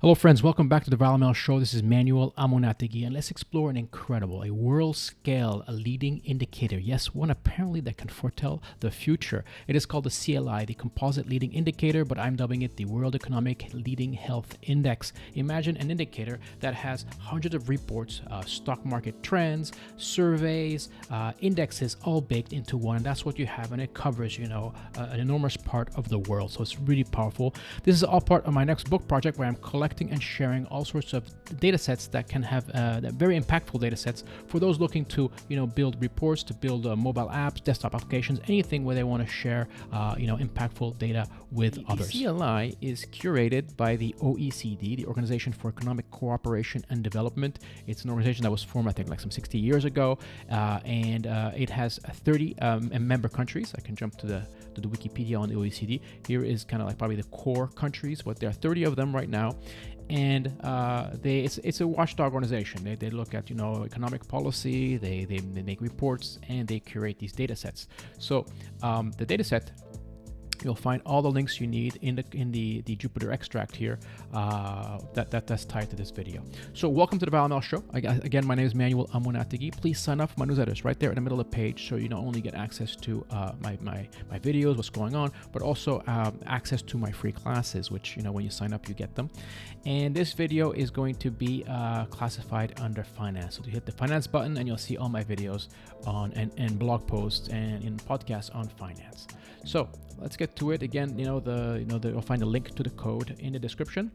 Hello friends, welcome back to the Valamel Show. This is Manuel Monetizing, and let's explore an incredible, a world scale, a leading indicator. Yes, one apparently that can foretell the future. It is called the CLI, the Composite Leading Indicator, but I'm dubbing it the World Economic Leading Health Index. Imagine an indicator that has hundreds of reports, stock market trends, surveys, indexes all baked into one. And that's what you have, and it covers, an enormous part of the world. So it's really powerful. This is all part of my next book project where I'm collecting and sharing all sorts of data sets that can have very impactful data sets for those looking to build reports, to build mobile apps, desktop applications, anything where they want to share impactful data with others. The CLI is curated by the OECD, the Organization for Economic Cooperation and Development. It's an organization that was formed, I think, like some 60 years ago, and it has 30 member countries. I can jump to the Wikipedia on the OECD. Here is kind of like probably the core countries, but there are 30 of them right now. And it's a watchdog organization. They look at economic policy, they make reports, and they curate these data sets. So the data set, you'll find all the links you need in the Jupyter extract here that's tied to this video. So welcome to the Valamel Show. Again, my name is Manuel Monetizing. Please sign up for my newsletters right there in the middle of the page, so you not only get access to my videos, what's going on, but also access to my free classes, which when you sign up you get them. And this video is going to be classified under finance. So you hit the finance button and you'll see all my videos on and blog posts and in podcasts on finance. So let's get to it. Again, you'll find a link to the code in the description,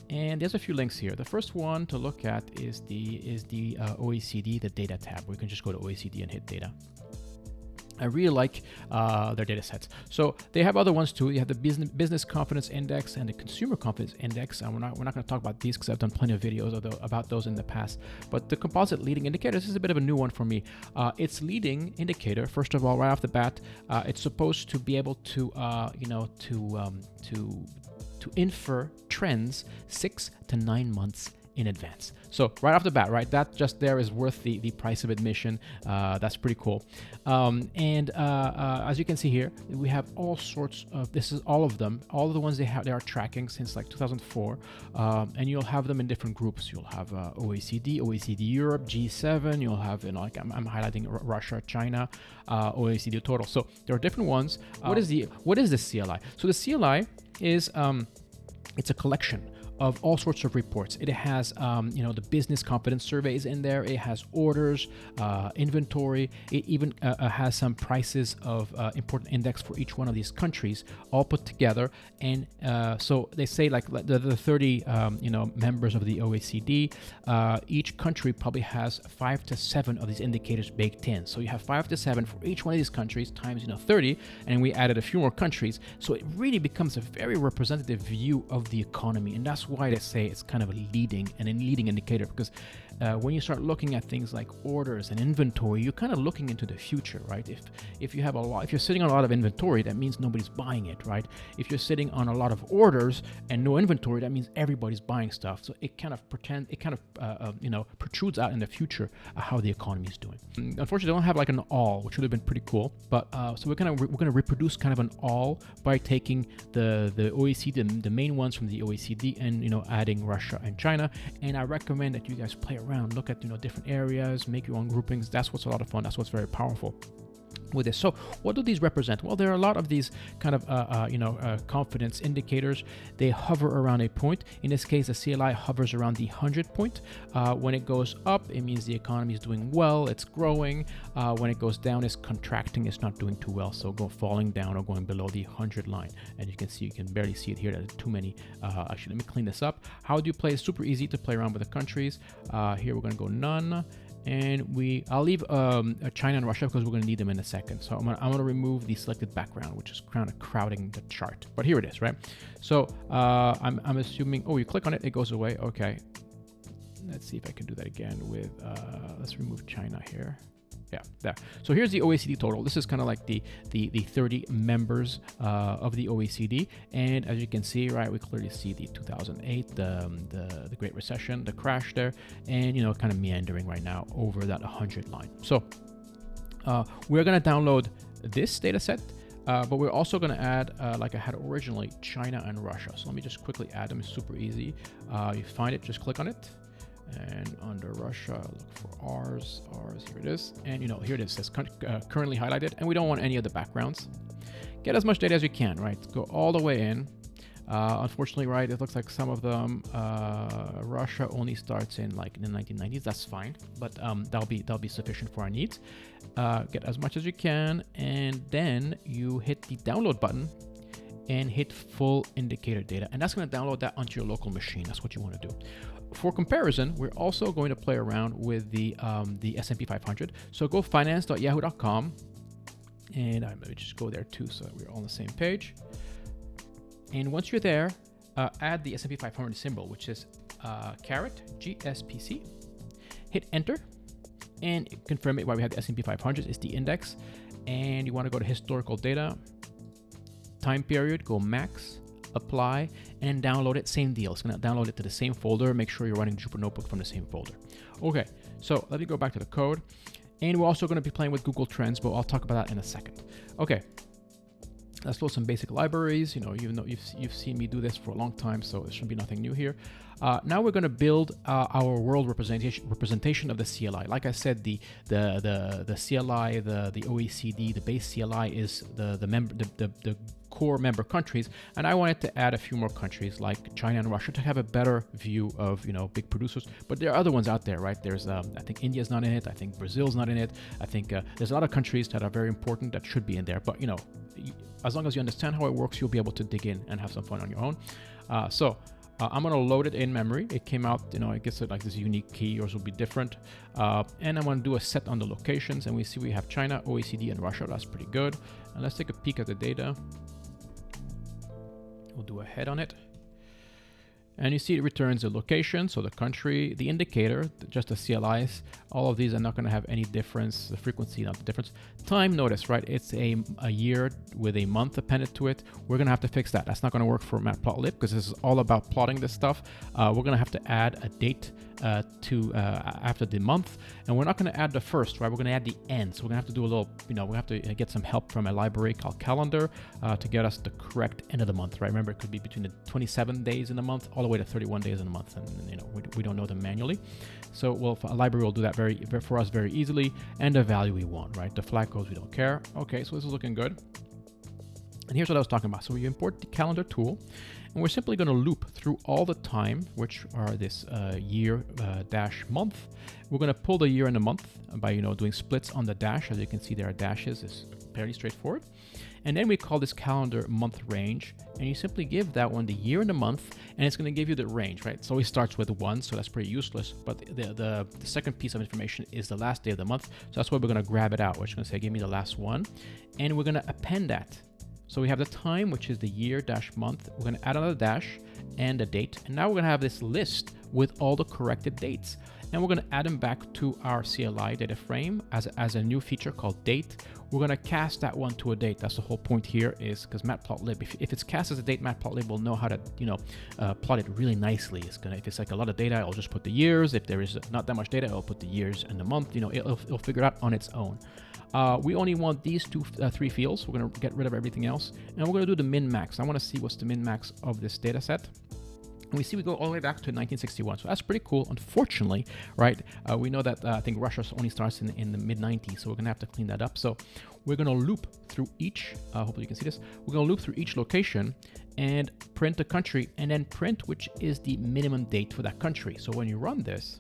and there's a few links here. The first one to look at is the OECD, the data tab, where you can just go to OECD and hit data. I really like their data sets. So they have other ones too. You have the business confidence index and the consumer confidence index. And we're not going to talk about these because I've done plenty of videos about those in the past. But the composite leading indicators, this is a bit of a new one for me. Its leading indicator, first of all, right off the bat, it's supposed to be able to infer trends 6 to 9 months in advance. So right off the bat, right, that just there is worth the price of admission. That's pretty cool. As you can see here, we have all sorts of, this is all of them, all of the ones they are tracking since like 2004, and you'll have them in different groups. You'll have OECD, OECD Europe, G7. You'll have, I'm highlighting Russia, China, OECD total. So there are different ones. What is the CLI? So the CLI is it's a collection of all sorts of reports. It has, the business confidence surveys in there. It has orders, inventory. It even has some prices of important index for each one of these countries, all put together. And so they say like the 30, members of the OECD, each country probably has 5 to 7 of these indicators baked in. So you have 5 to 7 for each one of these countries times 30, and we added a few more countries. So it really becomes a very representative view of the economy, and that's why they say it's kind of a leading indicator, because when you start looking at things like orders and inventory, you're kind of looking into the future, right? If you're sitting on a lot of inventory, that means nobody's buying it, right? If you're sitting on a lot of orders and no inventory, that means everybody's buying stuff. So it kind of protrudes out in the future how the economy is doing. Unfortunately, they don't have like an all, which would have been pretty cool. But so we're going to reproduce kind of an all by taking the OECD, the main ones from the OECD, and adding Russia and China. And I recommend that you guys play around, look at different areas, make your own groupings. That's what's a lot of fun. That's what's very powerful with this. So what do these represent? Well, there are a lot of these kind of confidence indicators. They hover around a point. In this case, the CLI hovers around the 100 point. When it goes up, it means the economy is doing well, it's growing. When it goes down, it's contracting, it's not doing too well. So falling down or going below the 100 line. And you can barely see it here. There's too many. Actually, let me clean this up. How do you play? It's super easy to play around with the countries. Here we're going to go none. And I'll leave China and Russia because we're going to need them in a second. So I'm going to remove the selected background, which is kind of crowding the chart. But here it is, right? So I'm assuming, you click on it, it goes away. Okay. Let's see if I can do that again with, let's remove China here. Yeah, there. So here's the OECD total. This is kind of like the 30 members of the OECD. And as you can see, right, we clearly see the 2008, the Great Recession, the crash there, and kind of meandering right now over that 100 line. So we're going to download this data set But we're also going to add, like I had originally, China and Russia. So let me just quickly add them. It's super easy. You find it, just click on it. And under Russia, look for R's, here it is. And here it is, it says currently highlighted, and we don't want any of the backgrounds. Get as much data as you can, right? Go all the way in. Unfortunately, right, it looks like some of them, Russia only starts in like the 1990s. That's fine, but that'll be sufficient for our needs. Get as much as you can, and then you hit the download button and hit full indicator data, and that's going to download that onto your local machine. That's what you want to do. For comparison, we're also going to play around with the S&P 500. So go finance.yahoo.com, and let me just go there too, so we're all on the same page. And once you're there, add the S&P 500 symbol, which is caret GSPC. Hit enter, and confirm it. Why we have the S&P 500 is the index, and you want to go to historical data, time period, go max, apply, and download it. Same deal. It's going to download it to the same folder. Make sure you're running Jupyter Notebook from the same folder. Okay, so let me go back to the code, and we're also going to be playing with Google Trends, but I'll talk about that in a second. Okay. Let's load some basic libraries. You've seen me do this for a long time, so it should be nothing new here. Now we're going to build our world representation of the CLI. Like I said, the CLI, the OECD, the base CLI is the core member countries, and I wanted to add a few more countries like China and Russia to have a better view of big producers. But there are other ones out there, right? There's I think India's not in it. I think Brazil's not in it. I think there's a lot of countries that are very important that should be in there. But as long as you understand how it works, you'll be able to dig in and have some fun on your own. I'm going to load it in memory. It came out, it gets like this unique key. Yours will be different. And I'm going to do a set on the locations, and we see we have China, OECD, and Russia. That's pretty good. And let's take a peek at the data. We'll do a head on it. And you see it returns the location, so the country, the indicator, just the CLIs. All of these are not going to have any difference. The frequency, not the difference. Time, notice, right? It's a year with a month appended to it. We're going to have to fix that. That's not going to work for Matplotlib because this is all about plotting this stuff. We're going to have to add a date to after the month, and we're not going to add the first, right? We're going to add the end. So we're going to have to do a little, we have to get some help from a library called Calendar to get us the correct end of the month, right? Remember, it could be between the 27 days in the month all the way to 31 days in a month, and we don't know them manually. So a library will do that for us very easily, and the value we want, right? The flag codes, we don't care. Okay, so this is looking good. And here's what I was talking about. So we import the calendar tool, and we're simply going to loop through all the time, which are this year dash month. We're going to pull the year and the month by doing splits on the dash. As you can see, there are dashes. It's fairly straightforward. And then we call this calendar month range, and you simply give that one the year and the month, and it's going to give you the range, right? So it starts with 1, so that's pretty useless. But the second piece of information is the last day of the month. So that's why we're going to grab it out. We're just going to say, give me the last one, and we're going to append that. So we have the time, which is the year dash month. We're going to add another dash and the date. And now we're going to have this list with all the corrected dates. And we're going to add them back to our CLI data frame as a new feature called date. We're going to cast that one to a date. That's the whole point here, is because Matplotlib, if it's cast as a date, Matplotlib will know how to plot it really nicely. If it's like a lot of data, it'll just put the years. If there is not that much data, it'll put the years and the month. It'll figure it out on its own. We only want these three fields. We're going to get rid of everything else, and we're going to do the min-max. I want to see what's the min-max of this data set. And we see we go all the way back to 1961. So that's pretty cool. Unfortunately, right, we know that I think Russia only starts in the mid-90s, so we're going to have to clean that up. So we're going to loop through each, hopefully you can see this, we're going to loop through each location and print the country, and then print which is the minimum date for that country. So when you run this,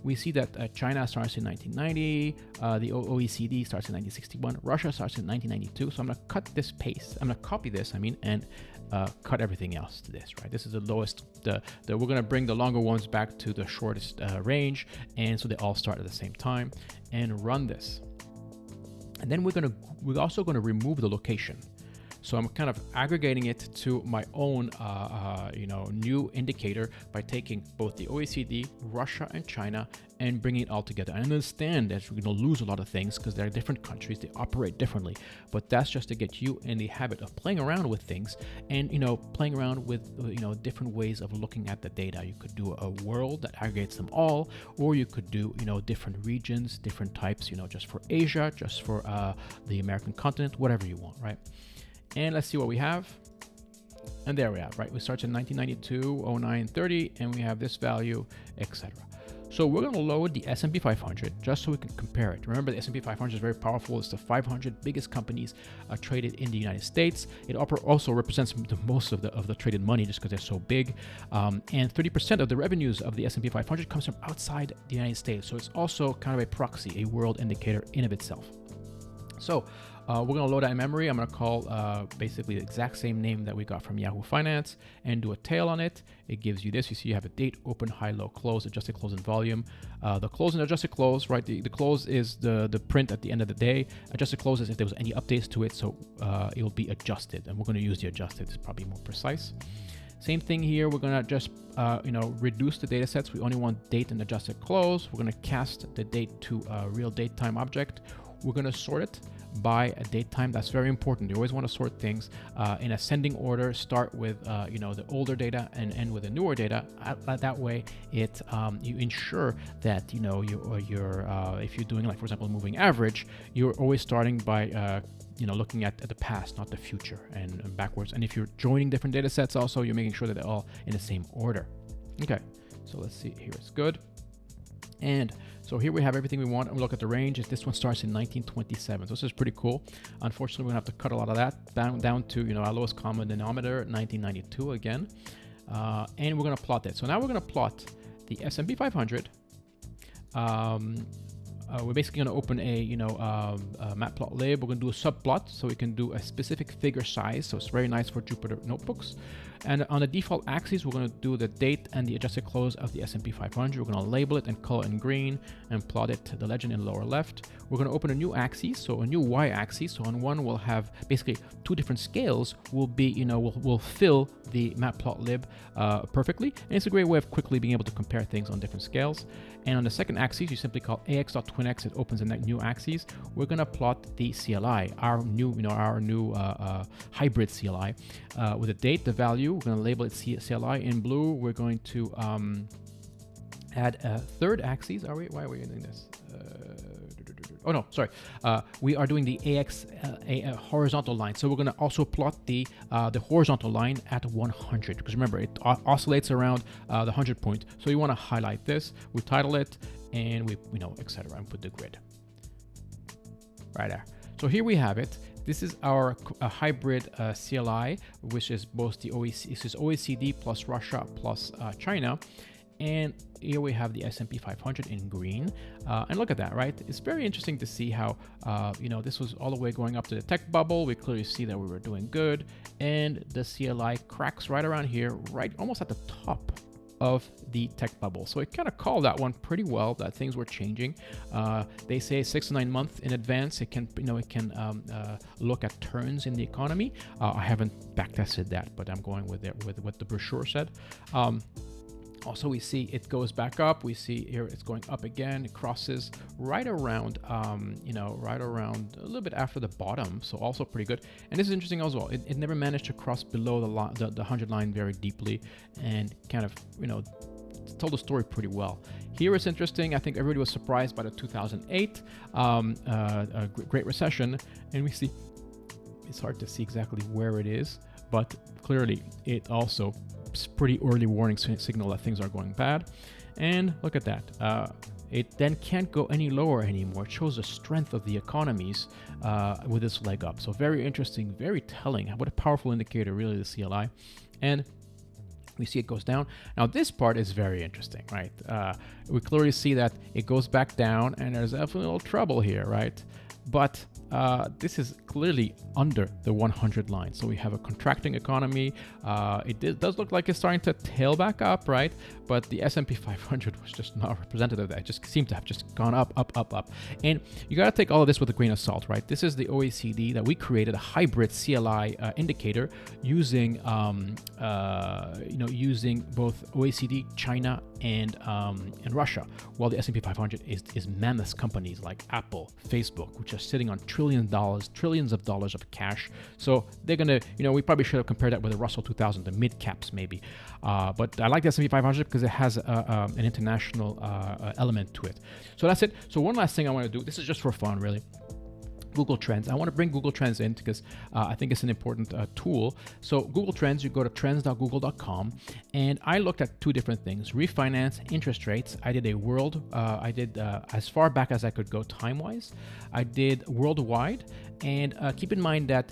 we see that China starts in 1990, the OECD starts in 1961, Russia starts in 1992. So I'm going to cut this paste. I'm going to copy this, and cut everything else to this, right? This is the lowest. We're going to bring the longer ones back to the shortest range, and so they all start at the same time, and run this. And then we're also going to remove the location. So I'm kind of aggregating it to my own, new indicator by taking both the OECD, Russia, and China, and bringing it all together. I understand that we're going to lose a lot of things because they're different countries, they operate differently, but that's just to get you in the habit of playing around with things and, playing around with, different ways of looking at the data. You could do a world that aggregates them all, or you could do, different regions, different types, just for Asia, just for the American continent, whatever you want, right? And let's see what we have. And there we have, right? We start in 1992, 09, 30, and we have this value, etc. So we're going to load the S&P 500 just so we can compare it. Remember, the S&P 500 is very powerful. It's the 500 biggest companies traded in the United States. It also represents the most of the traded money just because they're so big. And 30% of the revenues of the S&P 500 comes from outside the United States. So it's also kind of a proxy, a world indicator in of itself. So we're going to load that in memory. I'm going to call basically the exact same name that we got from Yahoo Finance and do a tail on it. It gives you this. You see you have a date, open, high, low, close, adjusted close, and volume. The close and adjusted close, right? The close is the print at the end of the day. Adjusted close is if there was any updates to it, so it will be adjusted. And we're going to use the adjusted. It's probably more precise. Same thing here. We're going to just reduce the data sets. We only want date and adjusted close. We're going to cast the date to a real date time object. We're going to sort it by a date time. That's very important. You always want to sort things in ascending order. Start with the older data and end with the newer data. That way, it you ensure that if you're doing, like, for example, moving average, you're always starting by looking at the past, not the future, and backwards. And if you're joining different data sets, also you're making sure that they're all in the same order. Okay, so let's see here. It's good. And so here we have everything we want. And we look at the range. This one starts in 1927. So this is pretty cool. Unfortunately, we're going to have to cut a lot of that down to our lowest common denominator, 1992 again. And we're going to plot it. So now we're going to plot the S&P 500. We're basically going to open a matplotlib. We're going to do a subplot so we can do a specific figure size. So it's very nice for Jupyter notebooks. And on the default axis, we're going to do the date and the adjusted close of the S&P 500. We're going to label it and color it in green and plot it to the legend in the lower left. We're going to open a new axis, so a new y-axis. So on one, we'll have basically two different scales. We'll fill the matplotlib perfectly. And it's a great way of quickly being able to compare things on different scales. And on the second axis, you simply call ax.twinx. It opens in that new axis. We're going to plot the CLI, our new hybrid CLI with the date, the value. We're going to label it CLI in blue. We're going to add a third axis. Why are we doing this? Oh no, sorry. We are doing the a horizontal line. So we're going to also plot the horizontal line at 100, because remember, it oscillates around the 100 point. So you want to highlight this. We title it, and we etc. and put the grid right there. So here we have it. This is our hybrid CLI, which is both the OECD. This is OECD plus Russia plus China. And here we have the S&P 500 in green. And look at that, right? It's very interesting to see how, this was all the way going up to the tech bubble. We clearly see that we were doing good. And the CLI cracks right around here, right almost at the top of the tech bubble. So it kind of called that one pretty well, that things were changing. They say 6 to 9 months in advance. It can, look at turns in the economy. I haven't backtested that, but I'm going with what the brochure said. Also, we see it goes back up. We see here it's going up again. It crosses right around, right around a little bit after the bottom. So also pretty good. And this is interesting as well. It never managed to cross below the 100 line very deeply, and kind of, told the story pretty well. Here it's interesting. I think everybody was surprised by the 2008 Great Recession, and we see it's hard to see exactly where it is, but clearly it also pretty early warning signal that things are going bad. And look at that. It then can't go any lower anymore. It shows the strength of the economies with this leg up. So very interesting, very telling. What a powerful indicator, really, the CLI. And we see it goes down. Now this part is very interesting, right? We clearly see that it goes back down, and there's definitely a little trouble here, right? But this is clearly under the 100 line. So we have a contracting economy. It does look like it's starting to tail back up, right? But the S&P 500 was just not representative of that. It just seemed to have just gone up, up, up, up. And you got to take all of this with a grain of salt, right? This is the OECD that we created, a hybrid CLI indicator using, using both OECD, China, and Russia, while the S&P 500 is mammoth companies like Apple, Facebook, which are sitting on trillions of dollars of cash. So they're gonna, we probably should have compared that with the Russell 2000, the mid caps maybe. But I like the S&P 500 because it has an international element to it. So that's it. So one last thing I want to do. This is just for fun, really. Google Trends. I want to bring Google Trends in because I think it's an important tool. So Google Trends, you go to trends.google.com, and I looked at two different things: refinance, interest rates. I did a as far back as I could go time-wise. I did worldwide, and keep in mind that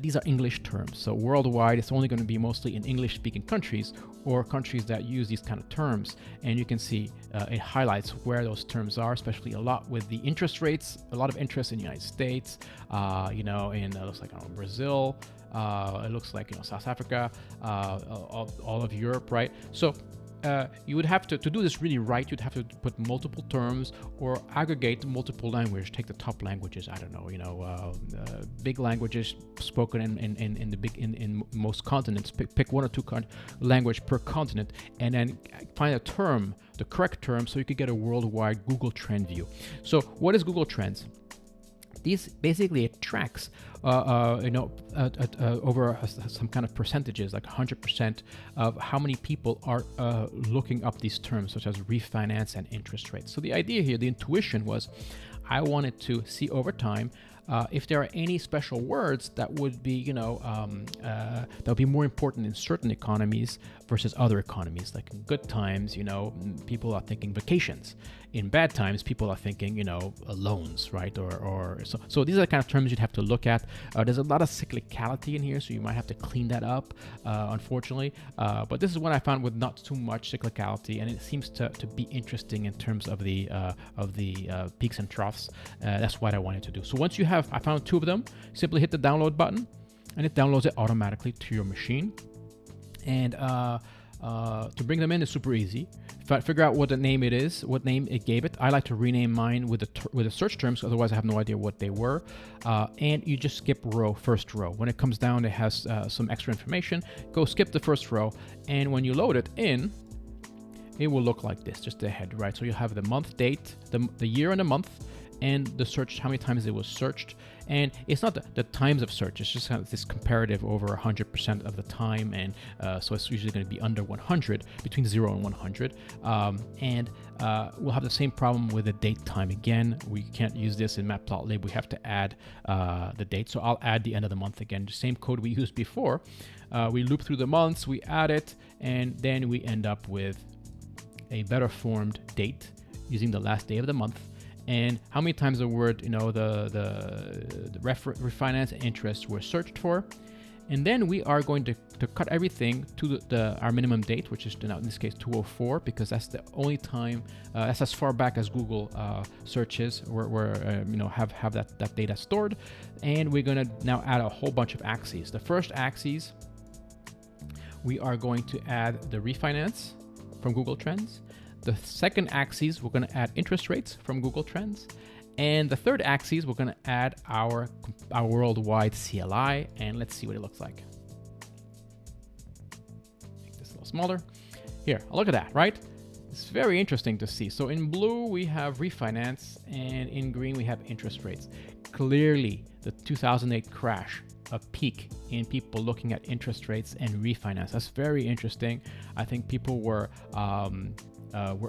these are English terms. So worldwide, it's only going to be mostly in English-speaking countries or countries that use these kind of terms. And you can see it highlights where those terms are, especially a lot with the interest rates, a lot of interest in the United States, in it looks like Brazil, it looks like South Africa, all of Europe, right? So you would have to do this really right. You'd have to put multiple terms or aggregate multiple languages. Take the top languages. I don't know. Big languages spoken in most continents. Pick one or two language per continent, and then find a term, the correct term, so you could get a worldwide Google Trend view. So what is Google Trends? These basically it tracks over some kind of percentages, like 100% of how many people are looking up these terms, such as refinance and interest rates. So the idea here, the intuition was, I wanted to see over time if there are any special words that would be, that would be more important in certain economies versus other economies. Like in good times, people are thinking vacations. In bad times, people are thinking, loans, right? So these are the kind of terms you'd have to look at. There's a lot of cyclicality in here, so you might have to clean that up, unfortunately. But this is what I found with not too much cyclicality, and it seems to be interesting in terms of the peaks and troughs. That's what I wanted to do. So once I found two of them, simply hit the download button, and it downloads it automatically to your machine. And to bring them in is super easy. Figure out what the name it is, what name it gave it. I like to rename mine with the search terms, otherwise I have no idea what they were. And you just skip first row. When it comes down, it has some extra information. Go skip the first row, and when you load it in, it will look like this, just the head, right? So you have the month, date, the year and the month, and the search, how many times it was searched. And it's not the times of search, it's just kind of this comparative over 100% of the time. And so it's usually going to be under 100, between 0 and 100. And we'll have the same problem with the date time. Again, we can't use this in Matplotlib. We have to add the date. So I'll add the end of the month again, the same code we used before. We loop through the months, we add it, and then we end up with a better formed date using the last day of the month. And how many times the word, the refinance and interest were searched for. And then we are going to cut everything to our minimum date, which is in this case 204, because that's the only time, that's as far back as Google searches where have that data stored. And we're going to now add a whole bunch of axes. The first axes, we are going to add the refinance from Google Trends. The second axis, we're going to add interest rates from Google Trends. And the third axis, we're going to add our worldwide CLI. And let's see what it looks like. Make this a little smaller. Here, look at that, right? It's very interesting to see. So in blue, we have refinance, and in green, we have interest rates. Clearly, the 2008 crash, a peak in people looking at interest rates and refinance. That's very interesting. I think people were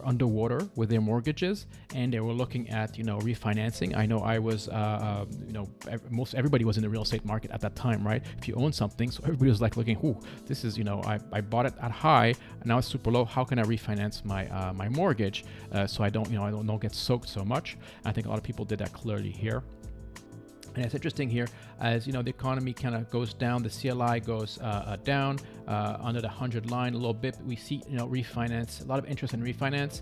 underwater with their mortgages, and they were looking at refinancing. I know I was most everybody was in the real estate market at that time, right? If you own something, so everybody was like looking, this is I bought it at high, and now it's super low. How can I refinance my mortgage so I don't get soaked so much? I think a lot of people did that clearly here. And it's interesting here, as the economy kind of goes down, the CLI goes down under the 100 line a little bit. We see refinance, a lot of interest in refinance.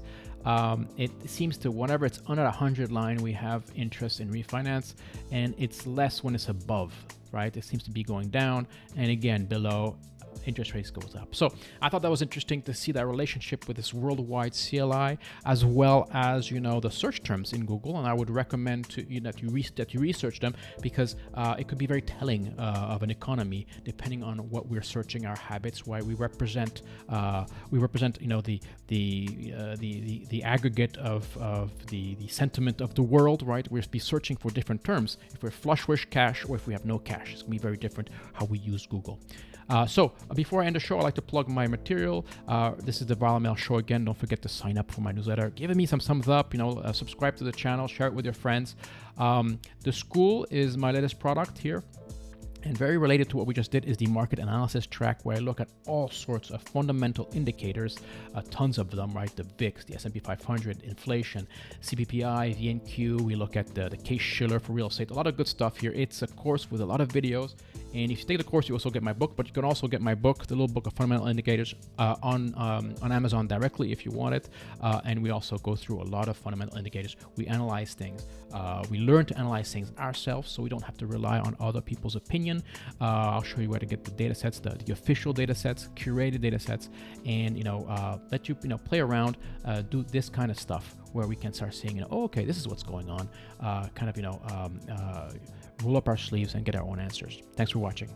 It seems to, whenever it's under the 100 line, we have interest in refinance, and it's less when it's above, right? It seems to be going down, and again below, interest rates goes up. So I thought that was interesting to see that relationship with this worldwide CLI, as well as the search terms in Google. And I would recommend that you research them, because it could be very telling of an economy, depending on what we're searching, our habits, why we represent the aggregate of the sentiment of the world, right? We'll be searching for different terms. If we're flush with cash or if we have no cash, it's gonna be very different how we use Google. So before I end the show, I'd like to plug my material. This is the Mail show again. Don't forget to sign up for my newsletter. Give me some thumbs up, subscribe to the channel, share it with your friends. The school is my latest product here. And very related to what we just did is the market analysis track, where I look at all sorts of fundamental indicators, tons of them, right? The VIX, the S&P 500, inflation, CPPI, VNQ. We look at the Case-Shiller for real estate. A lot of good stuff here. It's a course with a lot of videos. And if you take the course, you also get my book, but you can also get my book, the little book of fundamental indicators, on Amazon directly if you want it. And we also go through a lot of fundamental indicators. We analyze things. We learn to analyze things ourselves, so we don't have to rely on other people's opinion. I'll show you where to get the data sets, the official data sets, curated data sets, and let you play around, do this kind of stuff where we can start seeing, okay, this is what's going on, roll up our sleeves and get our own answers. Thanks for watching.